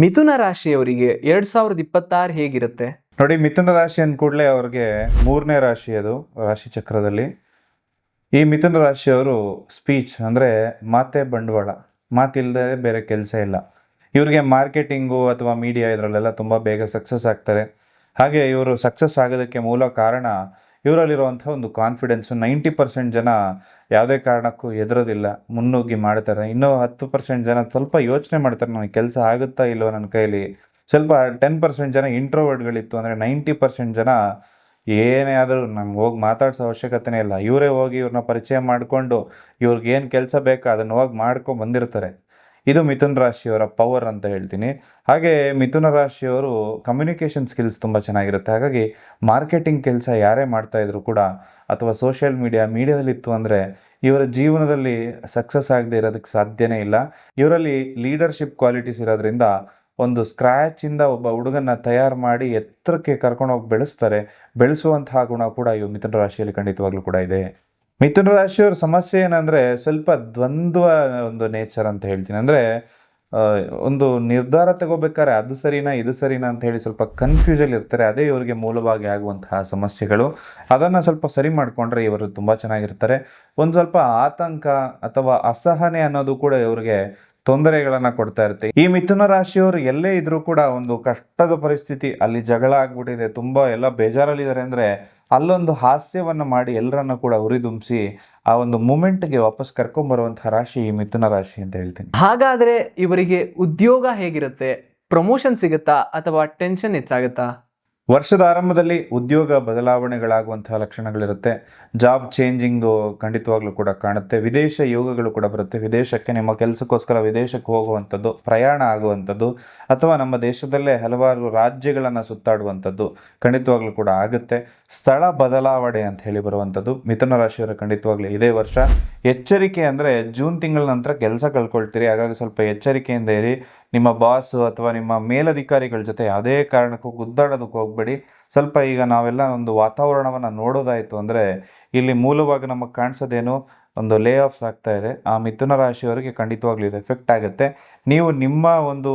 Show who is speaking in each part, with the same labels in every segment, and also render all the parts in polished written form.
Speaker 1: ಮಿಥುನ ರಾಶಿಯವರಿಗೆ 2026 ಹೇಗಿರುತ್ತೆ?
Speaker 2: ನೋಡಿ, ಮಿಥುನ ರಾಶಿ ಅಂದ ಕೂಡಲೇ ಅವ್ರಿಗೆ 3ನೇ ರಾಶಿ ಅದು ರಾಶಿ ಚಕ್ರದಲ್ಲಿ. ಈ ಮಿಥುನ ರಾಶಿಯವರು ಸ್ಪೀಚ್ ಅಂದರೆ ಮಾತೇ ಬಂಡವಾಳ, ಮಾತಿಲ್ಲದೆ ಬೇರೆ ಕೆಲಸ ಇಲ್ಲ. ಇವ್ರಿಗೆ ಮಾರ್ಕೆಟಿಂಗು ಅಥವಾ ಮೀಡಿಯಾ ಇದರಲ್ಲೆಲ್ಲ ತುಂಬ ಬೇಗ ಸಕ್ಸಸ್ ಆಗ್ತಾರೆ. ಹಾಗೆ ಇವರು ಸಕ್ಸಸ್ ಆಗೋದಕ್ಕೆ ಮೂಲ ಕಾರಣ ಇವರಲ್ಲಿರುವಂಥ ಒಂದು ಕಾನ್ಫಿಡೆನ್ಸು. 90% ಜನ ಯಾವುದೇ ಕಾರಣಕ್ಕೂ ಹೆದರೋದಿಲ್ಲ, ಮುನ್ನುಗ್ಗಿ ಮಾಡ್ತಾರೆ. ಇನ್ನೂ 10% ಜನ ಸ್ವಲ್ಪ ಯೋಚನೆ ಮಾಡ್ತಾರೆ, ನನಗೆ ಕೆಲಸ ಆಗುತ್ತಾ ಇಲ್ವೋ ನನ್ನ ಕೈಲಿ. ಸ್ವಲ್ಪ 10% ಜನ ಇಂಟ್ರೋವರ್ಟ್ಗಳಿತ್ತು. ಅಂದರೆ 90% ಜನ ಏನೇ ಆದರೂ ನಮ್ಗೆ ಹೋಗಿ ಮಾತಾಡ್ಸೋ ಅವಶ್ಯಕತೆನೇ ಇಲ್ಲ, ಇವರೇ ಹೋಗಿ ಇವ್ರನ್ನ ಪರಿಚಯ ಮಾಡಿಕೊಂಡು ಇವ್ರಿಗೇನು ಕೆಲಸ ಬೇಕೋ ಅದನ್ನು ಹೋಗಿ ಮಾಡ್ಕೊಂಡು ಬಂದಿರ್ತಾರೆ. ಇದು ಮಿಥುನ ರಾಶಿಯವರ ಪವರ್ ಅಂತ ಹೇಳ್ತೀನಿ. ಹಾಗೆ ಮಿಥುನ ರಾಶಿಯವರು ಕಮ್ಯುನಿಕೇಷನ್ ಸ್ಕಿಲ್ಸ್ ತುಂಬ ಚೆನ್ನಾಗಿರುತ್ತೆ. ಹಾಗಾಗಿ ಮಾರ್ಕೆಟಿಂಗ್ ಕೆಲಸ ಯಾರೇ ಮಾಡ್ತಾಯಿದ್ರು ಕೂಡ, ಅಥವಾ ಸೋಷಿಯಲ್ ಮೀಡಿಯಾದಲ್ಲಿತ್ತು ಅಂದರೆ ಇವರ ಜೀವನದಲ್ಲಿ ಸಕ್ಸಸ್ ಆಗದೆ ಇರೋದಕ್ಕೆ ಸಾಧ್ಯನೇ ಇಲ್ಲ. ಇವರಲ್ಲಿ ಲೀಡರ್ಶಿಪ್ ಕ್ವಾಲಿಟೀಸ್ ಇರೋದ್ರಿಂದ ಒಂದು ಸ್ಕ್ರ್ಯಾಚಿಂದ ಒಬ್ಬ ಹುಡುಗನ್ನ ತಯಾರು ಮಾಡಿ ಎತ್ತರಕ್ಕೆ ಕರ್ಕೊಂಡೋಗಿ ಬೆಳೆಸ್ತಾರೆ. ಬೆಳೆಸುವಂತಹ ಗುಣ ಕೂಡ ಇವು ಮಿಥುನ ರಾಶಿಯಲ್ಲಿ ಖಂಡಿತವಾಗ್ಲೂ ಕೂಡ ಇದೆ. ಮಿಥುನ ರಾಶಿಯವ್ರ ಸಮಸ್ಯೆ ಏನಂದರೆ ಸ್ವಲ್ಪ ದ್ವಂದ್ವ ಒಂದು ನೇಚರ್ ಅಂತ ಹೇಳ್ತೀನಿ. ಅಂದರೆ ಒಂದು ನಿರ್ಧಾರ ತಗೋಬೇಕಾದ್ರೆ ಅದು ಸರಿನಾ ಇದು ಸರಿನಾ ಅಂತ ಹೇಳಿ ಸ್ವಲ್ಪ ಕನ್ಫ್ಯೂಷನ್ ಇರ್ತಾರೆ. ಅದೇ ಇವರಿಗೆ ಮೂಲವಾಗಿ ಆಗುವಂತಹ ಸಮಸ್ಯೆಗಳು. ಅದನ್ನು ಸ್ವಲ್ಪ ಸರಿ ಮಾಡಿಕೊಂಡ್ರೆ ಇವರು ತುಂಬ ಚೆನ್ನಾಗಿರ್ತಾರೆ. ಒಂದು ಸ್ವಲ್ಪ ಆತಂಕ ಅಥವಾ ಅಸಹನೆ ಅನ್ನೋದು ಕೂಡ ಇವರಿಗೆ ತೊಂದರೆಗಳನ್ನು ಕೊಡ್ತಾ ಇರುತ್ತೆ. ಈ ಮಿಥುನ ರಾಶಿಯವರು ಎಲ್ಲೇ ಇದ್ರೂ ಕೂಡ ಒಂದು ಕಷ್ಟದ ಪರಿಸ್ಥಿತಿ, ಅಲ್ಲಿ ಜಗಳ ಆಗ್ಬಿಟ್ಟಿದೆ, ತುಂಬ ಎಲ್ಲ ಬೇಜಾರಲ್ಲಿದ್ದಾರೆ ಅಂದರೆ ಅಲ್ಲೊಂದು ಹಾಸ್ಯವನ್ನು ಮಾಡಿ ಎಲ್ಲರನ್ನ ಕೂಡ ಉರಿದುಂಬಿಸಿ ಆ ಒಂದು ಮೂಮೆಂಟ್ಗೆ ವಾಪಸ್ ಕರ್ಕೊಂಬರುವಂತಹ ರಾಶಿ ಈ ಮಿಥುನ ರಾಶಿ ಅಂತ ಹೇಳ್ತೀನಿ.
Speaker 1: ಹಾಗಾದ್ರೆ ಇವರಿಗೆ ಉದ್ಯೋಗ ಹೇಗಿರುತ್ತೆ? ಪ್ರಮೋಷನ್ ಸಿಗುತ್ತಾ ಅಥವಾ ಟೆನ್ಷನ್ ಹೆಚ್ಚಾಗುತ್ತಾ?
Speaker 2: ವರ್ಷದ ಆರಂಭದಲ್ಲಿ ಉದ್ಯೋಗ ಬದಲಾವಣೆಗಳಾಗುವಂತಹ ಲಕ್ಷಣಗಳಿರುತ್ತೆ. ಜಾಬ್ ಚೇಂಜಿಂಗು ಖಂಡಿತವಾಗ್ಲೂ ಕೂಡ ಕಾಣುತ್ತೆ. ವಿದೇಶ ಯೋಗಗಳು ಕೂಡ ಬರುತ್ತೆ. ವಿದೇಶಕ್ಕೆ ನಿಮ್ಮ ಕೆಲಸಕ್ಕೋಸ್ಕರ ವಿದೇಶಕ್ಕೆ ಹೋಗುವಂಥದ್ದು, ಪ್ರಯಾಣ ಆಗುವಂಥದ್ದು, ಅಥವಾ ನಮ್ಮ ದೇಶದಲ್ಲೇ ಹಲವಾರು ರಾಜ್ಯಗಳನ್ನು ಸುತ್ತಾಡುವಂಥದ್ದು ಖಂಡಿತವಾಗ್ಲೂ ಕೂಡ ಆಗುತ್ತೆ. ಸ್ಥಳ ಬದಲಾವಣೆ ಅಂತ ಹೇಳಿ ಬರುವಂಥದ್ದು ಮಿಥುನ ರಾಶಿಯವರ ಖಂಡಿತವಾಗ್ಲೂ ಇದೇ ವರ್ಷ. ಎಚ್ಚರಿಕೆ ಅಂದರೆ ಜೂನ್ ತಿಂಗಳ ನಂತರ ಕೆಲಸ ಕಳ್ಕೊಳ್ತೀರಿ. ಹಾಗಾಗಿ ಸ್ವಲ್ಪ ಎಚ್ಚರಿಕೆಯಿಂದ ಇರಿ. ನಿಮ್ಮ ಬಾಸು ಅಥವಾ ನಿಮ್ಮ ಮೇಲಧಿಕಾರಿಗಳ ಜೊತೆ ಯಾವುದೇ ಕಾರಣಕ್ಕೂ ಗುದ್ದಾಡೋದಕ್ಕೆ ಹೋಗಬೇಡಿ. ಸ್ವಲ್ಪ ಈಗ ನಾವೆಲ್ಲ ಒಂದು ವಾತಾವರಣವನ್ನು ನೋಡೋದಾಯಿತು ಅಂದರೆ ಇಲ್ಲಿ ಮೂಲವಾಗಿ ನಮಗೆ ಕಾಣಿಸೋದೇನು, ಒಂದು ಲೇ ಆಫ್ಸ್ ಆಗ್ತಾ ಇದೆ. ಆ ಮಿಥುನ ರಾಶಿಯವರಿಗೆ ಖಂಡಿತವಾಗ್ಲೂ ಇದು ಎಫೆಕ್ಟ್ ಆಗುತ್ತೆ. ನೀವು ನಿಮ್ಮ ಒಂದು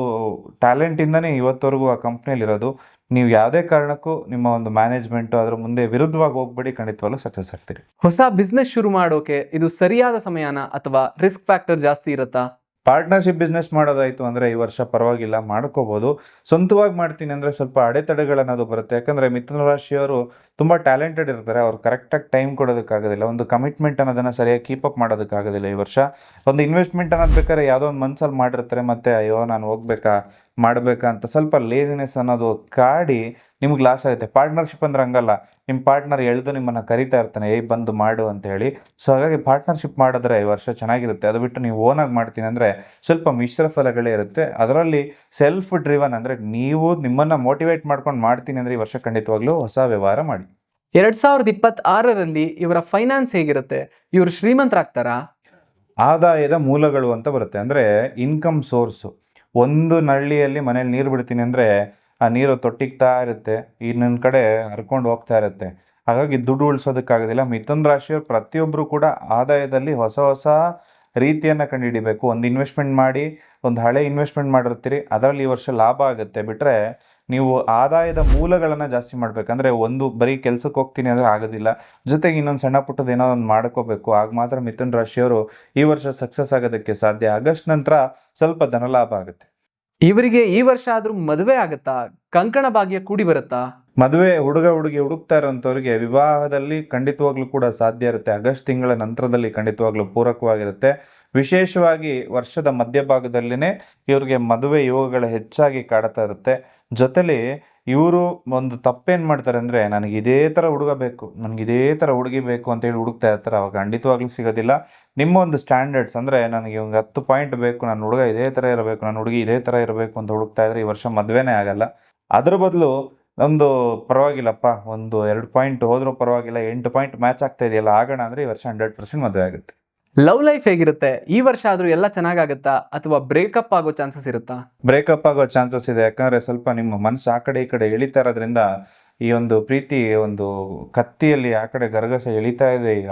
Speaker 2: ಟ್ಯಾಲೆಂಟಿಂದನೇ ಇವತ್ತವರೆಗೂ ಆ ಕಂಪ್ನಿಯಲ್ಲಿರೋದು. ನೀವು ಯಾವುದೇ ಕಾರಣಕ್ಕೂ ನಿಮ್ಮ ಒಂದು ಮ್ಯಾನೇಜ್ಮೆಂಟು ಅದರ ಮುಂದೆ ವಿರುದ್ಧವಾಗಿ ಹೋಗ್ಬೇಡಿ, ಖಂಡಿತವಾಗ್ಲೂ ಸಕ್ಸಸ್ ಆಗ್ತೀರಿ.
Speaker 1: ಹೊಸ ಬಿಸ್ನೆಸ್ ಶುರು ಮಾಡೋಕೆ ಇದು ಸರಿಯಾದ ಸಮಯನ ಅಥವಾ ರಿಸ್ಕ್ ಫ್ಯಾಕ್ಟರ್ ಜಾಸ್ತಿ ಇರುತ್ತಾ?
Speaker 2: ಪಾರ್ಟ್ನರ್ಶಿಪ್ ಬಿಸ್ನೆಸ್ ಮಾಡೋದಾಯಿತು ಅಂದರೆ ಈ ವರ್ಷ ಪರವಾಗಿಲ್ಲ, ಮಾಡ್ಕೋಬೋದು. ಸ್ವಂತವಾಗಿ ಮಾಡ್ತೀನಿ ಅಂದರೆ ಸ್ವಲ್ಪ ಅಡೆತಡೆಗಳನ್ನೋದು ಬರುತ್ತೆ. ಯಾಕಂದರೆ ಮಿಥುನ ರಾಶಿಯವರು ತುಂಬ ಟ್ಯಾಲೆಂಟೆಡ್ ಇರ್ತಾರೆ. ಅವ್ರು ಕರೆಕ್ಟಾಗಿ ಟೈಮ್ ಕೊಡೋದಕ್ಕಾಗೋದಿಲ್ಲ. ಒಂದು ಕಮಿಟ್ಮೆಂಟ್ ಅನ್ನೋದನ್ನು ಸರಿಯಾಗಿ ಕೀಪಪ್ ಮಾಡೋದಕ್ಕಾಗೋದಿಲ್ಲ ಈ ವರ್ಷ. ಒಂದು ಇನ್ವೆಸ್ಟ್ಮೆಂಟ್ ಅನ್ನೋದು ಬೇಕಾದ್ರೆ ಯಾವುದೋ ಒಂದು ಮನಸ್ಸಲ್ಲಿ ಮಾಡಿರ್ತಾರೆ, ಮತ್ತು ಅಯ್ಯೋ ನಾನು ಹೋಗ್ಬೇಕಾ ಮಾಡಬೇಕಾ ಅಂತ ಸ್ವಲ್ಪ ಲೇಸಿನೆಸ್ ಅನ್ನೋದು ಕಾಡಿ ನಿಮ್ಗೆ ಲಾಸ್ ಆಗುತ್ತೆ. ಪಾರ್ಟ್ನರ್ಶಿಪ್ ಅಂದ್ರೆ ಹಂಗಲ್ಲ, ನಿಮ್ಮ ಪಾರ್ಟ್ನರ್ ಎಳೆದು ನಿಮ್ಮನ್ನು ಕರಿತಾ ಇರ್ತಾನೆ, ಬಂದು ಮಾಡು ಅಂತೇಳಿ. ಸೊ ಹಾಗಾಗಿ ಪಾರ್ಟ್ನರ್ಶಿಪ್ ಮಾಡಿದ್ರೆ ಈ ವರ್ಷ ಚೆನ್ನಾಗಿರುತ್ತೆ. ಅದು ಬಿಟ್ಟು ನೀವು ಓನಾಗಿ ಮಾಡ್ತೀನಿ ಅಂದರೆ ಸ್ವಲ್ಪ ಮಿಶ್ರ ಫಲಗಳೇ ಇರುತ್ತೆ. ಅದರಲ್ಲಿ ಸೆಲ್ಫ್ ಡ್ರಿವನ್ ಅಂದರೆ ನೀವು ನಿಮ್ಮನ್ನು ಮೋಟಿವೇಟ್ ಮಾಡ್ಕೊಂಡು ಮಾಡ್ತೀನಿ ಅಂದರೆ ಈ ವರ್ಷ ಖಂಡಿತವಾಗ್ಲೂ ಹೊಸ ವ್ಯವಹಾರ ಮಾಡಿ.
Speaker 1: 2026ರಲ್ಲಿ ಇವರ ಫೈನಾನ್ಸ್ ಹೇಗಿರುತ್ತೆ? ಇವರು ಶ್ರೀಮಂತರಾಗ್ತಾರಾ?
Speaker 2: ಆದಾಯದ ಮೂಲಗಳು ಅಂತ ಬರುತ್ತೆ. ಅಂದರೆ ಇನ್ಕಮ್ ಸೋರ್ಸು. ಒಂದು ನಳ್ಳಿಯಲ್ಲಿ ಮನೇಲಿ ನೀರು ಬಿಡ್ತೀನಿ ಅಂದರೆ ಆ ನೀರು ತೊಟ್ಟಿಗ್ತಾ ಇರುತ್ತೆ, ಇನ್ನೊಂದು ಕಡೆ ಹರ್ಕೊಂಡು ಹೋಗ್ತಾ ಇರುತ್ತೆ. ಹಾಗಾಗಿ ದುಡ್ಡು ಉಳಿಸೋದಕ್ಕಾಗೋದಿಲ್ಲ. ಮಿಥುನ ರಾಶಿಯವರು ಪ್ರತಿಯೊಬ್ಬರು ಕೂಡ ಆದಾಯದಲ್ಲಿ ಹೊಸ ಹೊಸ ರೀತಿಯನ್ನು ಕಂಡುಹಿಡಿಬೇಕು. ಒಂದು ಇನ್ವೆಸ್ಟ್ಮೆಂಟ್ ಮಾಡಿ, ಒಂದು ಹಳೆ ಇನ್ವೆಸ್ಟ್ಮೆಂಟ್ ಮಾಡಿರ್ತೀರಿ, ಅದರಲ್ಲಿ ಈ ವರ್ಷ ಲಾಭ ಆಗುತ್ತೆ. ಬಿಟ್ಟರೆ ನೀವು ಆದಾಯದ ಮೂಲಗಳನ್ನು ಜಾಸ್ತಿ ಮಾಡಬೇಕಂದ್ರೆ ಒಂದು ಬರೀ ಕೆಲಸಕ್ಕೆ ಹೋಗ್ತೀನಿ ಅಂದರೆ ಆಗೋದಿಲ್ಲ. ಜೊತೆಗೆ ಇನ್ನೊಂದು ಸಣ್ಣ ಪುಟ್ಟದ ಏನೋ ಒಂದು ಮಾಡ್ಕೋಬೇಕು. ಆಗ ಮಾತ್ರ ಮಿಥುನ ರಾಶಿಯವರು ಈ ವರ್ಷ ಸಕ್ಸಸ್ ಆಗೋದಕ್ಕೆ ಸಾಧ್ಯ. ಆಗಸ್ಟ್ ನಂತರ ಸ್ವಲ್ಪ ಧನಲಾಭ ಆಗುತ್ತೆ.
Speaker 1: ಇವರಿಗೆ ಈ ವರ್ಷ ಆದ್ರೂ ಮದುವೆ ಆಗುತ್ತಾ? ಕಂಕಣ ಭಾಗ್ಯ ಕೂಡಿ ಬರುತ್ತಾ?
Speaker 2: ಮದುವೆ ಹುಡುಗ ಹುಡುಗಿ ಹುಡುಕ್ತಾ ಇರೋಂಥವ್ರಿಗೆ ವಿವಾಹದಲ್ಲಿ ಖಂಡಿತವಾಗ್ಲೂ ಕೂಡ ಸಾಧ್ಯ ಇರುತ್ತೆ. ಆಗಸ್ಟ್ ತಿಂಗಳ ನಂತರದಲ್ಲಿ ಖಂಡಿತವಾಗ್ಲೂ ಪೂರಕವಾಗಿರುತ್ತೆ. ವಿಶೇಷವಾಗಿ ವರ್ಷದ ಮಧ್ಯಭಾಗದಲ್ಲಿನೇ ಇವ್ರಿಗೆ ಮದುವೆ ಯೋಗಗಳು ಹೆಚ್ಚಾಗಿ ಕಾಡ್ತಾ ಇರುತ್ತೆ. ಜೊತೆಲಿ ಇವರು ಒಂದು ತಪ್ಪೇನು ಮಾಡ್ತಾರೆ ಅಂದರೆ ನನಗೆ ಇದೇ ಥರ ಹುಡುಗ ಬೇಕು, ನನಗೆ ಇದೇ ಥರ ಹುಡುಗಿ ಬೇಕು ಅಂತೇಳಿ ಹುಡುಕ್ತಾ ಇರ್ತಾರೆ. ಅವಾಗ ಖಂಡಿತವಾಗ್ಲೂ ಸಿಗೋದಿಲ್ಲ. ನಿಮ್ಮ ಒಂದು ಸ್ಟ್ಯಾಂಡರ್ಡ್ಸ್ ಅಂದರೆ ನನಗೆ ಒಂದು 10 ಪಾಯಿಂಟ್ ಬೇಕು, ನನ್ನ ಹುಡುಗ ಇದೇ ಥರ ಇರಬೇಕು, ನನ್ನ ಹುಡುಗಿ ಇದೇ ಥರ ಇರಬೇಕು ಅಂತ ಹುಡುಕ್ತಾ ಇದ್ರೆ ಈ ವರ್ಷ ಮದುವೆನೇ ಆಗಲ್ಲ. ಅದ್ರ ಬದಲು ಒಂದು ಪರವಾಗಿಲ್ಲಪ್ಪ, ಒಂದು 2 ಪಾಯಿಂಟ್ ಹೋದ್ರೂ ಪರವಾಗಿಲ್ಲ, 8 ಪಾಯಿಂಟ್ ಮ್ಯಾಚ್ ಆಗ್ತಾ ಇದೆಯಲ್ಲ, ಆಗೋಣ ಅಂದರೆ ಈ ವರ್ಷ 100% ಮದುವೆ ಆಗುತ್ತೆ.
Speaker 1: ಲವ್ ಲೈಫ್ ಹೇಗಿರುತ್ತೆ? ಈ ವರ್ಷ ಆದ್ರೂ ಎಲ್ಲ ಚೆನ್ನಾಗಾಗುತ್ತಾ ಅಥವಾ ಬ್ರೇಕಪ್ ಆಗೋ ಚಾನ್ಸಸ್ ಇರುತ್ತಾ?
Speaker 2: ಬ್ರೇಕಪ್ ಆಗೋ ಚಾನ್ಸಸ್ ಇದೆ. ಯಾಕಂದರೆ ಸ್ವಲ್ಪ ನಿಮ್ಮ ಮನಸ್ಸು ಆ ಕಡೆ ಈ ಕಡೆ ಎಳಿತಾ ಇರೋದ್ರಿಂದ ಈ ಒಂದು ಪ್ರೀತಿ ಒಂದು ಕತ್ತಿಯಲ್ಲಿ ಆ ಕಡೆ ಗರಗಸ ಎಳಿತಾ ಇದೆ. ಈಗ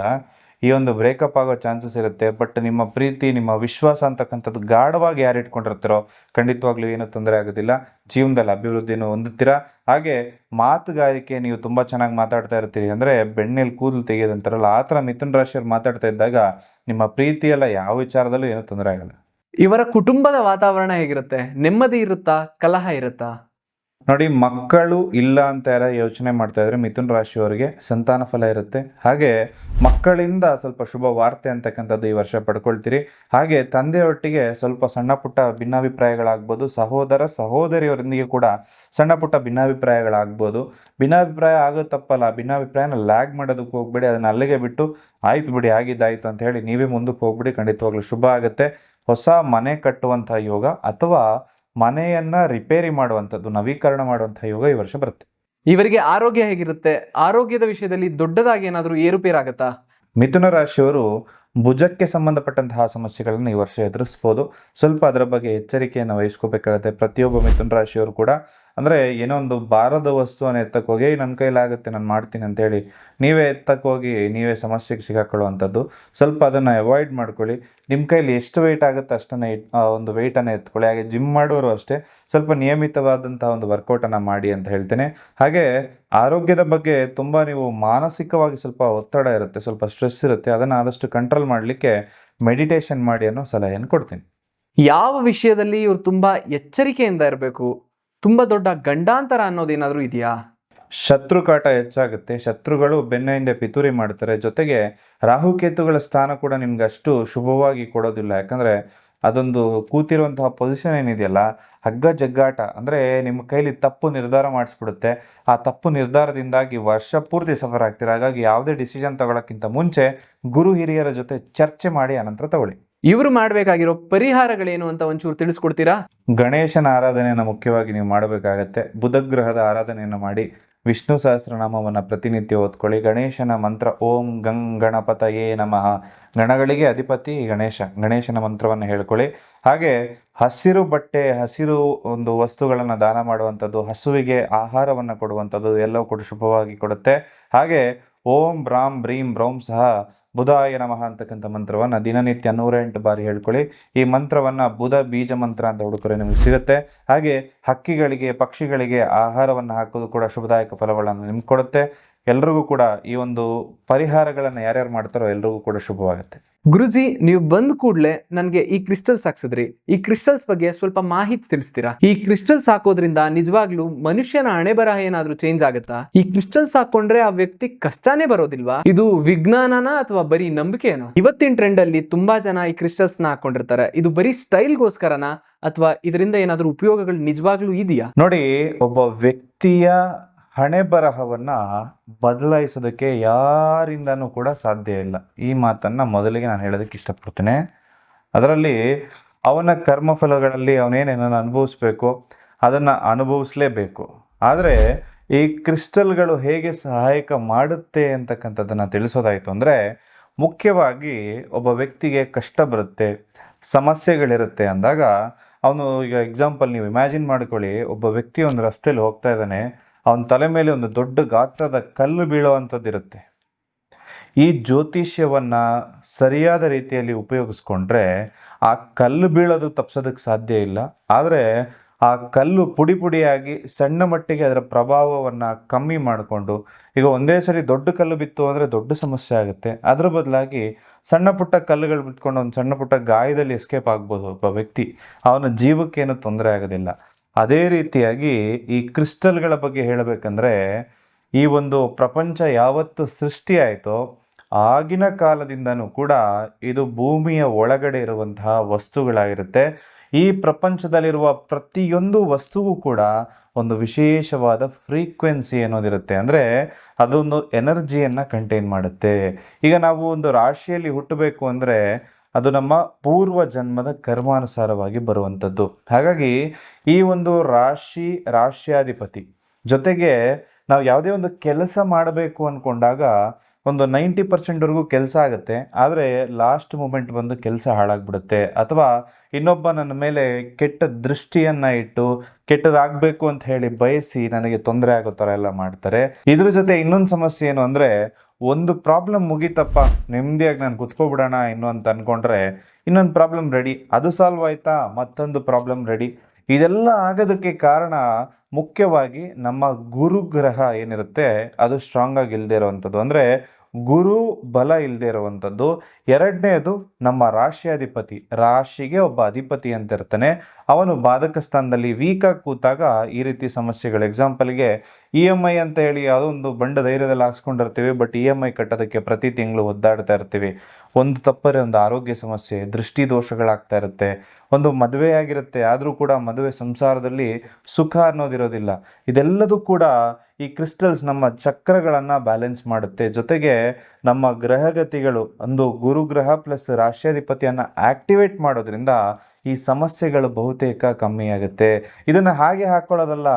Speaker 2: ಈ ಒಂದು ಬ್ರೇಕಪ್ ಆಗೋ ಚಾನ್ಸಸ್ ಇರುತ್ತೆ. ಬಟ್ ನಿಮ್ಮ ಪ್ರೀತಿ, ನಿಮ್ಮ ವಿಶ್ವಾಸ ಅಂತಕ್ಕಂಥದ್ದು ಗಾಢವಾಗಿ ಯಾರು ಇಟ್ಕೊಂಡಿರ್ತೀರೋ ಖಂಡಿತವಾಗ್ಲೂ ಏನು ತೊಂದರೆ ಆಗೋದಿಲ್ಲ. ಜೀವನದಲ್ಲಿ ಅಭಿವೃದ್ಧಿಯನ್ನು ಹೊಂದುತ್ತೀರಾ. ಹಾಗೆ ಮಾತುಗಾರಿಕೆ ನೀವು ತುಂಬ ಚೆನ್ನಾಗಿ ಮಾತಾಡ್ತಾ ಇರ್ತೀರಿ. ಅಂದರೆ ಬೆಣ್ಣೆಲಿ ಕೂದಲು ತೆಗೆಯೋದಂತಾರಲ್ಲ, ಆ ಥರ ಮಿಥುನ ರಾಶಿಯವ್ರು ಮಾತಾಡ್ತಾ ಇದ್ದಾಗ ನಿಮ್ಮ ಪ್ರೀತಿಯೆಲ್ಲ ಯಾವ ವಿಚಾರದಲ್ಲೂ ಏನೂ ತೊಂದರೆ ಆಗಲ್ಲ.
Speaker 1: ಇವರ ಕುಟುಂಬದ ವಾತಾವರಣ ಹೇಗಿರುತ್ತೆ? ನೆಮ್ಮದಿ ಇರುತ್ತಾ, ಕಲಹ ಇರುತ್ತಾ?
Speaker 2: ನೋಡಿ, ಮಕ್ಕಳು ಇಲ್ಲ ಅಂತ ಯಾರ ಯೋಚನೆ ಮಾಡ್ತಾ ಇದ್ರೆ ಮಿಥುನ ರಾಶಿಯವರಿಗೆ ಸಂತಾನ ಫಲ ಇರುತ್ತೆ. ಹಾಗೆ ಮಕ್ಕಳಿಂದ ಸ್ವಲ್ಪ ಶುಭ ವಾರ್ತೆ ಅಂತಕ್ಕಂಥದ್ದು ಈ ವರ್ಷ ಪಡ್ಕೊಳ್ತೀರಿ. ಹಾಗೆ ತಂದೆಯೊಟ್ಟಿಗೆ ಸ್ವಲ್ಪ ಸಣ್ಣ ಪುಟ್ಟ ಭಿನ್ನಾಭಿಪ್ರಾಯಗಳಾಗ್ಬೋದು. ಸಹೋದರ ಸಹೋದರಿಯವರೊಂದಿಗೆ ಕೂಡ ಸಣ್ಣ ಪುಟ್ಟ ಭಿನ್ನಾಭಿಪ್ರಾಯಗಳಾಗ್ಬೋದು. ಭಿನ್ನಾಭಿಪ್ರಾಯ ಆಗೋದು ತಪ್ಪಲ್ಲ. ಭಿನ್ನಾಭಿಪ್ರಾಯನ ಲ್ಯಾಗ್ ಮಾಡೋದಕ್ಕೆ ಹೋಗ್ಬೇಡಿ. ಅದನ್ನ ಅಲ್ಲಿಗೆ ಬಿಟ್ಟು ಆಯ್ತು ಬಿಡಿ, ಆಗಿದ್ದಾಯ್ತು ಅಂತ ಹೇಳಿ ನೀವೇ ಮುಂದಕ್ಕೆ ಹೋಗ್ಬಿಡಿ. ಖಂಡಿತವಾಗ್ಲೂ ಶುಭ ಆಗುತ್ತೆ. ಹೊಸ ಮನೆ ಕಟ್ಟುವಂಥ ಯೋಗ ಅಥವಾ ಮನೆಯನ್ನ ರಿಪೇರಿ ಮಾಡುವಂಥದ್ದು, ನವೀಕರಣ ಮಾಡುವಂಥ ಯೋಗ ಈ ವರ್ಷ ಬರುತ್ತೆ.
Speaker 1: ಇವರಿಗೆ ಆರೋಗ್ಯ ಹೇಗಿರುತ್ತೆ? ಆರೋಗ್ಯದ ವಿಷಯದಲ್ಲಿ ದೊಡ್ಡದಾಗಿ ಏನಾದರೂ ಏರುಪೇರಾಗತ್ತಾ?
Speaker 2: ಮಿಥುನ ರಾಶಿಯವರು ಭುಜಕ್ಕೆ ಸಂಬಂಧಪಟ್ಟಂತಹ ಸಮಸ್ಯೆಗಳನ್ನು ಈ ವರ್ಷ ಎದುರಿಸ್ಬೋದು. ಸ್ವಲ್ಪ ಅದರ ಬಗ್ಗೆ ಎಚ್ಚರಿಕೆಯನ್ನು ವಹಿಸ್ಕೋಬೇಕಾಗತ್ತೆ ಪ್ರತಿಯೊಬ್ಬ ಮಿಥುನ ರಾಶಿಯವರು ಕೂಡ. ಅಂದರೆ ಏನೋ ಒಂದು ಭಾರದ ವಸ್ತುವನ್ನು ಎತ್ತಕ್ಕೆ ಹೋಗಿ ನನ್ನ ಕೈಲಾಗುತ್ತೆ, ನಾನು ಮಾಡ್ತೀನಿ ಅಂತೇಳಿ ನೀವೇ ಎತ್ತಕ್ಕೆ ಹೋಗಿ ನೀವೇ ಸಮಸ್ಯೆಗೆ ಸಿಗಾಕೊಳ್ಳುವಂಥದ್ದು. ಸ್ವಲ್ಪ ಅದನ್ನು ಅವಾಯ್ಡ್ ಮಾಡ್ಕೊಳ್ಳಿ. ನಿಮ್ಮ ಕೈಲಿ ಎಷ್ಟು ವೆಯ್ಟ್ ಆಗುತ್ತೆ ಅಷ್ಟನ್ನು ಒಂದು ವೆಯ್ಟನ್ನು ಎತ್ಕೊಳ್ಳಿ. ಹಾಗೆ ಜಿಮ್ ಮಾಡೋರು ಅಷ್ಟೇ ಸ್ವಲ್ಪ ನಿಯಮಿತವಾದಂಥ ಒಂದು ವರ್ಕೌಟನ್ನು ಮಾಡಿ ಅಂತ ಹೇಳ್ತೇನೆ. ಹಾಗೆ ಆರೋಗ್ಯದ ಬಗ್ಗೆ ತುಂಬ ನೀವು ಮಾನಸಿಕವಾಗಿ ಸ್ವಲ್ಪ ಒತ್ತಡ ಇರುತ್ತೆ, ಸ್ವಲ್ಪ ಸ್ಟ್ರೆಸ್ ಇರುತ್ತೆ. ಅದನ್ನು ಆದಷ್ಟು ಕಂಟ್ರೋಲ್ ಮಾಡಲಿಕ್ಕೆ ಮೆಡಿಟೇಷನ್ ಮಾಡಿ ಅನ್ನೋ ಸಲಹೆಯನ್ನು ಕೊಡ್ತೀನಿ.
Speaker 1: ಯಾವ ವಿಷಯದಲ್ಲಿ ಇವರು ತುಂಬ ಎಚ್ಚರಿಕೆಯಿಂದ ಇರಬೇಕು? ತುಂಬ ದೊಡ್ಡ ಗಂಡಾಂತರ ಅನ್ನೋದೇನಾದರೂ ಇದೆಯಾ?
Speaker 2: ಶತ್ರುಕಾಟ ಹೆಚ್ಚಾಗುತ್ತೆ. ಶತ್ರುಗಳು ಬೆನ್ನ ಹಿಂದೆ ಪಿತೂರಿ ಮಾಡ್ತಾರೆ. ಜೊತೆಗೆ ರಾಹುಕೇತುಗಳ ಸ್ಥಾನ ಕೂಡ ನಿಮ್ಗೆ ಅಷ್ಟು ಶುಭವಾಗಿ ಕೊಡೋದಿಲ್ಲ. ಯಾಕಂದರೆ ಅದೊಂದು ಕೂತಿರುವಂತಹ ಪೊಸಿಷನ್ ಏನಿದೆಯಲ್ಲ, ಹಗ್ಗ ಜಗ್ಗಾಟ. ಅಂದರೆ ನಿಮ್ಮ ಕೈಲಿ ತಪ್ಪು ನಿರ್ಧಾರ ಮಾಡಿಸ್ಬಿಡುತ್ತೆ. ಆ ತಪ್ಪು ನಿರ್ಧಾರದಿಂದಾಗಿ ವರ್ಷ ಪೂರ್ತಿ ಸಫರ್ ಆಗ್ತೀರ. ಹಾಗಾಗಿ ಯಾವುದೇ ಡಿಸಿಷನ್ ತಗೊಳ್ಳೋಕ್ಕಿಂತ ಮುಂಚೆ ಗುರು ಹಿರಿಯರ ಜೊತೆ ಚರ್ಚೆ ಮಾಡಿ ಅನಂತರ ತಗೊಳ್ಳಿ.
Speaker 1: ಇವರು ಮಾಡಬೇಕಾಗಿರೋ ಪರಿಹಾರಗಳೇನು ಅಂತ ಒಂಚೂರು ತಿಳಿಸ್ಕೊಡ್ತೀರಾ?
Speaker 2: ಗಣೇಶನ ಆರಾಧನೆಯನ್ನು ಮುಖ್ಯವಾಗಿ ನೀವು ಮಾಡಬೇಕಾಗತ್ತೆ. ಬುಧಗ್ರಹದ ಆರಾಧನೆಯನ್ನು ಮಾಡಿ ವಿಷ್ಣು ಸಹಸ್ರನಾಮವನ್ನು ಪ್ರತಿನಿತ್ಯ ಓದ್ಕೊಳ್ಳಿ. ಗಣೇಶನ ಮಂತ್ರ ಓಂ ಗಣಪತಯೇ ನಮಃ. ಗಣಗಳಿಗೆ ಅಧಿಪತಿ ಗಣೇಶನ ಮಂತ್ರವನ್ನು ಹೇಳ್ಕೊಳ್ಳಿ. ಹಾಗೆ ಹಸಿರು ಬಟ್ಟೆ, ಹಸಿರು ಒಂದು ವಸ್ತುಗಳನ್ನು ದಾನ ಮಾಡುವಂಥದ್ದು, ಹಸುವಿಗೆ ಆಹಾರವನ್ನು ಕೊಡುವಂಥದ್ದು ಎಲ್ಲವೂ ಕೂಡ ಶುಭವಾಗಿ ಕೊಡುತ್ತೆ. ಹಾಗೆ ಓಂ ಬ್ರಾಂ ಬ್ರೀಂ ಬ್ರೌಂ ಸಹ ಬುಧಾಯ ನಮಃ ಅಂತಕ್ಕಂಥ ಮಂತ್ರವನ್ನು ದಿನನಿತ್ಯ 108 ಬಾರಿ ಹೇಳ್ಕೊಳ್ಳಿ. ಈ ಮಂತ್ರವನ್ನು ಬುಧ ಬೀಜ ಮಂತ್ರ ಅಂತ ಹುಡುಕರೆ ನಿಮಗೆ ಸಿಗುತ್ತೆ. ಹಾಗೆ ಹಕ್ಕಿಗಳಿಗೆ, ಪಕ್ಷಿಗಳಿಗೆ ಆಹಾರವನ್ನು ಹಾಕೋದು ಕೂಡ ಶುಭದಾಯಕ ಫಲಗಳನ್ನು ನಿಮ್ಗೆ ಕೊಡುತ್ತೆ. ಎಲ್ರಿಗೂ ಕೂಡ ಈ ಒಂದು ಪರಿಹಾರಗಳನ್ನು ಯಾರ್ಯಾರು ಮಾಡ್ತಾರೋ ಎಲ್ರಿಗೂ ಕೂಡ ಶುಭವಾಗುತ್ತೆ.
Speaker 1: ಗುರುಜಿ, ನೀವು ಬಂದ ಕೂಡಲೇ ನನಗೆ ಈ ಕ್ರಿಸ್ಟಲ್ಸ್ ಹಾಕ್ಸಿದ್ರಿ. ಈ ಕ್ರಿಸ್ಟಲ್ಸ್ ಬಗ್ಗೆ ಸ್ವಲ್ಪ ಮಾಹಿತಿ ತಿಳಿಸ್ತೀರಾ? ಈ ಕ್ರಿಸ್ಟಲ್ಸ್ ಹಾಕೋದ್ರಿಂದ ನಿಜವಾಗ್ಲೂ ಮನುಷ್ಯನ ಹಣೆ ಬರಹ ಏನಾದ್ರೂ ಚೇಂಜ್ ಆಗುತ್ತಾ? ಈ ಕ್ರಿಸ್ಟಲ್ಸ್ ಹಾಕೊಂಡ್ರೆ ಆ ವ್ಯಕ್ತಿ ಕಷ್ಟನೇ ಬರೋದಿಲ್ವಾ? ಇದು ವಿಜ್ಞಾನನ ಅಥವಾ ಬರೀ ನಂಬಿಕೆನೋ? ಇವತ್ತಿನ ಟ್ರೆಂಡ್ ಅಲ್ಲಿ ತುಂಬಾ ಜನ ಈ ಕ್ರಿಸ್ಟಲ್ಸ್ ನ ಹಾಕೊಂಡಿರ್ತಾರೆ. ಇದು ಬರೀ ಸ್ಟೈಲ್ಗೋಸ್ಕರನ ಅಥವಾ ಇದರಿಂದ ಏನಾದ್ರೂ ಉಪಯೋಗಗಳು ನಿಜವಾಗ್ಲೂ ಇದೆಯಾ?
Speaker 2: ನೋಡಿ, ಒಬ್ಬ ವ್ಯಕ್ತಿಯ ಹಣೆ ಬರಹವನ್ನು ಬದಲಾಯಿಸೋದಕ್ಕೆ ಯಾರಿಂದನೂ ಕೂಡ ಸಾಧ್ಯ ಇಲ್ಲ. ಈ ಮಾತನ್ನು ಮೊದಲಿಗೆ ನಾನು ಹೇಳೋದಕ್ಕೆ ಇಷ್ಟಪಡ್ತೇನೆ. ಅದರಲ್ಲಿ ಅವನ ಕರ್ಮಫಲಗಳಲ್ಲಿ ಅವನೇನೇನನ್ನು ಅನುಭವಿಸ್ಬೇಕು ಅದನ್ನು ಅನುಭವಿಸ್ಲೇಬೇಕು. ಆದರೆ ಈ ಕ್ರಿಸ್ಟಲ್ಗಳು ಹೇಗೆ ಸಹಾಯಕ ಮಾಡುತ್ತೆ ಅಂತಕ್ಕಂಥದ್ದನ್ನು ತಿಳಿಸೋದಾಯಿತು ಅಂದರೆ, ಮುಖ್ಯವಾಗಿ ಒಬ್ಬ ವ್ಯಕ್ತಿಗೆ ಕಷ್ಟ ಬರುತ್ತೆ, ಸಮಸ್ಯೆಗಳಿರುತ್ತೆ ಅಂದಾಗ ಅವನು, ಈಗ ಎಕ್ಸಾಂಪಲ್ ನೀವು ಇಮ್ಯಾಜಿನ್ ಮಾಡ್ಕೊಳ್ಳಿ, ಒಬ್ಬ ವ್ಯಕ್ತಿ ಒಂದು ರಸ್ತೆಯಲ್ಲಿ ಹೋಗ್ತಾ ಇದ್ದಾನೆ, ಅವನ ತಲೆ ಮೇಲೆ ಒಂದು ದೊಡ್ಡ ಗಾತ್ರದ ಕಲ್ಲು ಬೀಳುವಂಥದ್ದು ಇರುತ್ತೆ. ಈ ಜ್ಯೋತಿಷ್ಯವನ್ನು ಸರಿಯಾದ ರೀತಿಯಲ್ಲಿ ಉಪಯೋಗಿಸ್ಕೊಂಡ್ರೆ ಆ ಕಲ್ಲು ಬೀಳೋದು ತಪ್ಪಿಸೋದಕ್ಕೆ ಸಾಧ್ಯ ಇಲ್ಲ. ಆದರೆ ಆ ಕಲ್ಲು ಪುಡಿ ಪುಡಿಯಾಗಿ ಸಣ್ಣ ಮಟ್ಟಿಗೆ ಅದರ ಪ್ರಭಾವವನ್ನು ಕಮ್ಮಿ ಮಾಡಿಕೊಂಡು, ಈಗ ಒಂದೇ ಸರಿ ದೊಡ್ಡ ಕಲ್ಲು ಬಿತ್ತು ಅಂದರೆ ದೊಡ್ಡ ಸಮಸ್ಯೆ ಆಗುತ್ತೆ. ಅದರ ಬದಲಾಗಿ ಸಣ್ಣ ಪುಟ್ಟ ಕಲ್ಲುಗಳು ಬಿಟ್ಕೊಂಡು ಒಂದು ಸಣ್ಣ ಪುಟ್ಟ ಗಾಯದಲ್ಲಿ ಎಸ್ಕೇಪ್ ಆಗ್ಬೋದು ಒಬ್ಬ ವ್ಯಕ್ತಿ. ಅವನ ಜೀವಕ್ಕೇನು ತೊಂದರೆ ಆಗೋದಿಲ್ಲ. ಅದೇ ರೀತಿಯಾಗಿ ಈ ಕ್ರಿಸ್ಟಲ್ಗಳ ಬಗ್ಗೆ ಹೇಳಬೇಕಂದ್ರೆ, ಈ ಒಂದು ಪ್ರಪಂಚ ಯಾವತ್ತು ಸೃಷ್ಟಿಯಾಯಿತೋ ಆಗಿನ ಕಾಲದಿಂದನೂ ಕೂಡ ಇದು ಭೂಮಿಯ ಒಳಗಡೆ ಇರುವಂತಹ ವಸ್ತುಗಳಾಗಿರುತ್ತೆ. ಈ ಪ್ರಪಂಚದಲ್ಲಿರುವ ಪ್ರತಿಯೊಂದು ವಸ್ತುವು ಕೂಡ ಒಂದು ವಿಶೇಷವಾದ ಫ್ರೀಕ್ವೆನ್ಸಿ ಅನ್ನೋದಿರುತ್ತೆ. ಅಂದರೆ ಅದೊಂದು ಎನರ್ಜಿಯನ್ನು ಕಂಟೈನ್ ಮಾಡುತ್ತೆ. ಈಗ ನಾವು ಒಂದು ರಾಶಿಯಲ್ಲಿ ಹುಟ್ಟಬೇಕು ಅಂದರೆ ಅದು ನಮ್ಮ ಪೂರ್ವ ಜನ್ಮದ ಕರ್ಮಾನುಸಾರವಾಗಿ ಬರುವಂಥದ್ದು. ಹಾಗಾಗಿ ಈ ಒಂದು ರಾಶ್ಯಾಧಿಪತಿ ಜೊತೆಗೆ ನಾವು ಯಾವುದೇ ಒಂದು ಕೆಲಸ ಮಾಡಬೇಕು ಅಂದ್ಕೊಂಡಾಗ ಒಂದು 90% ಕೆಲಸ ಆಗುತ್ತೆ. ಆದರೆ ಲಾಸ್ಟ್ ಮೂಮೆಂಟ್ ಬಂದು ಕೆಲಸ ಹಾಳಾಗ್ಬಿಡುತ್ತೆ. ಅಥವಾ ಇನ್ನೊಬ್ಬ ನನ್ನ ಮೇಲೆ ಕೆಟ್ಟ ದೃಷ್ಟಿಯನ್ನು ಇಟ್ಟು ಕೆಟ್ಟದಾಗಬೇಕು ಅಂತ ಹೇಳಿ ಬಯಸಿ ನನಗೆ ತೊಂದರೆ ಆಗೋ ಥರ ಎಲ್ಲ ಮಾಡ್ತಾರೆ. ಇದ್ರ ಜೊತೆ ಇನ್ನೊಂದು ಸಮಸ್ಯೆ ಏನು ಅಂದರೆ, ಒಂದು ಪ್ರಾಬ್ಲಮ್ ಮುಗೀತಪ್ಪ, ನೆಮ್ಮದಿಯಾಗಿ ನಾನು ಕುತ್ಕೊಬಿಡೋಣ ಇನ್ನು ಅಂತ ಅನ್ಕೊಂಡ್ರೆ ಇನ್ನೊಂದು ಪ್ರಾಬ್ಲಮ್ ರೆಡಿ, ಅದು ಸಾಲ್ವ್ ಆಯ್ತಾ, ಮತ್ತೊಂದು ಪ್ರಾಬ್ಲಮ್ ರೆಡಿ. ಇದೆಲ್ಲ ಆಗೋದಕ್ಕೆ ಕಾರಣ ಮುಖ್ಯವಾಗಿ ನಮ್ಮ ಗುರುಗ್ರಹ ಏನಿರುತ್ತೆ ಅದು ಸ್ಟ್ರಾಂಗ್ ಆಗಿ ಇಲ್ಲದೆ ಇರುವಂಥದ್ದು, ಅಂದರೆ ಗುರು ಬಲ ಇಲ್ಲದೆ ಇರುವಂಥದ್ದು. ಎರಡನೇದು ನಮ್ಮ ರಾಶಿಯಾಧಿಪತಿ, ರಾಶಿಗೆ ಒಬ್ಬ ಅಧಿಪತಿ ಅಂತ ಇರ್ತಾನೆ, ಅವನು ಬಾಧಕ ಸ್ಥಾನದಲ್ಲಿ ವೀಕಾಗಿ ಕೂತಾಗ ಈ ರೀತಿ ಸಮಸ್ಯೆಗಳು. ಎಕ್ಸಾಂಪಲ್ಗೆ EMI ಅಂತ ಹೇಳಿ ಯಾವುದೋ ಒಂದು ಬಂಡ ಧೈರ್ಯದಲ್ಲಿ ಹಾಕ್ಸ್ಕೊಂಡಿರ್ತೀವಿ, ಬಟ್ EMI ಕಟ್ಟೋದಕ್ಕೆ ಪ್ರತಿ ತಿಂಗಳು ಒದ್ದಾಡ್ತಾ ಇರ್ತೀವಿ. ಒಂದು ತಪ್ಪರೆ ಒಂದು ಆರೋಗ್ಯ ಸಮಸ್ಯೆ, ದೃಷ್ಟಿ ದೋಷಗಳಾಗ್ತಾ ಇರುತ್ತೆ. ಒಂದು ಮದುವೆ ಆಗಿರುತ್ತೆ, ಆದರೂ ಕೂಡ ಮದುವೆ ಸಂಸಾರದಲ್ಲಿ ಸುಖ ಅನ್ನೋದಿರೋದಿಲ್ಲ. ಇದೆಲ್ಲದೂ ಕೂಡ ಈ ಕ್ರಿಸ್ಟಲ್ಸ್ ನಮ್ಮ ಚಕ್ರಗಳನ್ನು ಬ್ಯಾಲೆನ್ಸ್ ಮಾಡುತ್ತೆ. ಜೊತೆಗೆ ನಮ್ಮ ಗ್ರಹಗತಿಗಳು, ಒಂದು ಗುರುಗ್ರಹ ಪ್ಲಸ್ ರಾಶ್ಯಾಧಿಪತಿಯನ್ನು ಆಕ್ಟಿವೇಟ್ ಮಾಡೋದ್ರಿಂದ ಈ ಸಮಸ್ಯೆಗಳು ಬಹುತೇಕ ಕಮ್ಮಿ ಆಗುತ್ತೆ. ಇದನ್ನು ಹಾಗೆ ಹಾಕ್ಕೊಳ್ಳೋದಲ್ಲ,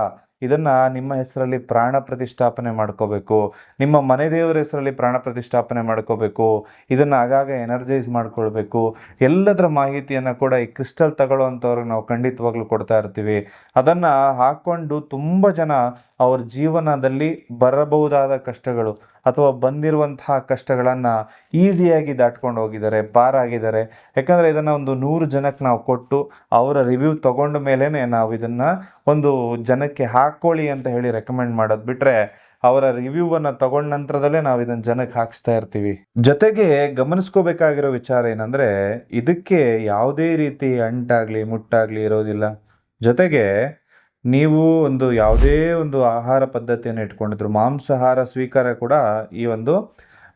Speaker 2: ಇದನ್ನು ನಿಮ್ಮ ಹೆಸರಲ್ಲಿ ಪ್ರಾಣ ಪ್ರತಿಷ್ಠಾಪನೆ ಮಾಡ್ಕೋಬೇಕು, ನಿಮ್ಮ ಮನೆ ದೇವರ ಹೆಸರಲ್ಲಿ ಪ್ರಾಣ ಪ್ರತಿಷ್ಠಾಪನೆ ಮಾಡ್ಕೋಬೇಕು, ಇದನ್ನು ಆಗಾಗ ಎನರ್ಜೈಸ್ ಮಾಡ್ಕೊಳ್ಬೇಕು. ಎಲ್ಲದರ ಮಾಹಿತಿಯನ್ನು ಕೂಡ ಈ ಕ್ರಿಸ್ಟಲ್ ತಗೊಳ್ಳೋವಂಥವ್ರಿಗೆ ನಾವು ಖಂಡಿತವಾಗ್ಲೂ ಕೊಡ್ತಾ ಇರ್ತೀವಿ. ಅದನ್ನು ಹಾಕ್ಕೊಂಡು ತುಂಬ ಜನ ಅವ್ರ ಜೀವನದಲ್ಲಿ ಬರಬಹುದಾದ ಕಷ್ಟಗಳು ಅಥವಾ ಬಂದಿರುವಂತಹ ಕಷ್ಟಗಳನ್ನು ಈಸಿಯಾಗಿ ದಾಟ್ಕೊಂಡು ಹೋಗಿದ್ದಾರೆ, ಪಾರಾಗಿದ್ದಾರೆ. ಯಾಕಂದರೆ ಇದನ್ನು ಒಂದು 100 ಜನಕ್ಕೆ ನಾವು ಕೊಟ್ಟು ಅವರ ರಿವ್ಯೂ ತಗೊಂಡ ಮೇಲೇ ನಾವು ಇದನ್ನು ಒಂದು ಜನಕ್ಕೆ ಹಾಕ್ಕೊಳ್ಳಿ ಅಂತ ಹೇಳಿ ರೆಕಮೆಂಡ್ ಮಾಡೋದು ಬಿಟ್ಟರೆ, ಅವರ ರಿವ್ಯೂವನ್ನು ತಗೊಂಡ ನಂತರದಲ್ಲೇ ನಾವು ಇದನ್ನು ಜನಕ್ಕೆ ಹಾಕಿಸ್ತಾ ಇರ್ತೀವಿ. ಜೊತೆಗೆ ಗಮನಿಸ್ಕೋಬೇಕಾಗಿರೋ ವಿಚಾರ ಏನಂದರೆ, ಇದಕ್ಕೆ ಯಾವುದೇ ರೀತಿ ಅಂಟಾಗಲಿ ಮುಟ್ಟಾಗಲಿ ಇರೋದಿಲ್ಲ. ಜೊತೆಗೆ ನೀವು ಒಂದು ಯಾವುದೇ ಒಂದು ಆಹಾರ ಪದ್ಧತಿಯನ್ನು ಇಟ್ಕೊಂಡಿದ್ರು, ಮಾಂಸಾಹಾರ ಸ್ವೀಕಾರ ಕೂಡ ಈ ಒಂದು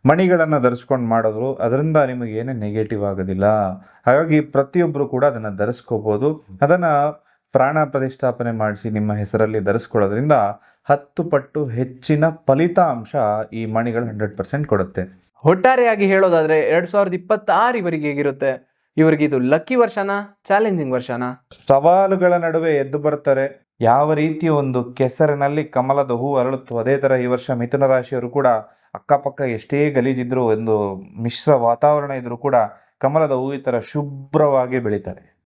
Speaker 2: ಮಣಿಗಳನ್ನು ಧರಿಸ್ಕೊಂಡು ಮಾಡಿದ್ರು, ಅದರಿಂದ ನಿಮಗೆ ಏನೇ ನೆಗೆಟಿವ್ ಆಗೋದಿಲ್ಲ. ಹಾಗಾಗಿ ಪ್ರತಿಯೊಬ್ಬರು ಕೂಡ ಅದನ್ನು ಧರಿಸ್ಕೋಬೋದು. ಅದನ್ನು ಪ್ರಾಣ ಪ್ರತಿಷ್ಠಾಪನೆ ಮಾಡಿಸಿ ನಿಮ್ಮ ಹೆಸರಲ್ಲಿ ಧರಿಸ್ಕೊಳ್ಳೋದ್ರಿಂದ 10 ಪಟ್ಟು ಹೆಚ್ಚಿನ ಫಲಿತಾಂಶ ಈ ಮಣಿಗಳು 100% ಕೊಡುತ್ತೆ.
Speaker 1: ಒಟ್ಟಾರೆಯಾಗಿ ಹೇಳೋದಾದ್ರೆ 2026 ಇವರಿಗೆ ಹೇಗಿರುತ್ತೆ? ಇವರಿಗೆ ಇದು ಲಕ್ಕಿ ವರ್ಷನಾ, ಚಾಲೆಂಜಿಂಗ್ ವರ್ಷನಾ?
Speaker 2: ಸವಾಲುಗಳ ನಡುವೆ ಎದ್ದು ಬರ್ತಾರೆ. ಯಾವ ರೀತಿ ಒಂದು ಕೆಸರಿನಲ್ಲಿ ಕಮಲದ ಹೂ ಅರಳುತ್ತೋ ಅದೇ ಥರ ಈ ವರ್ಷ ಮಿಥುನ ರಾಶಿಯವರು ಕೂಡ ಅಕ್ಕಪಕ್ಕ ಎಷ್ಟೇ ಗಲೀಜಿದ್ರು, ಒಂದು ಮಿಶ್ರ ವಾತಾವರಣ ಇದ್ರೂ ಕೂಡ ಕಮಲದ ಹೂ ಈ ಥರ ಶುಭ್ರವಾಗಿ ಬೆಳೀತಾರೆ.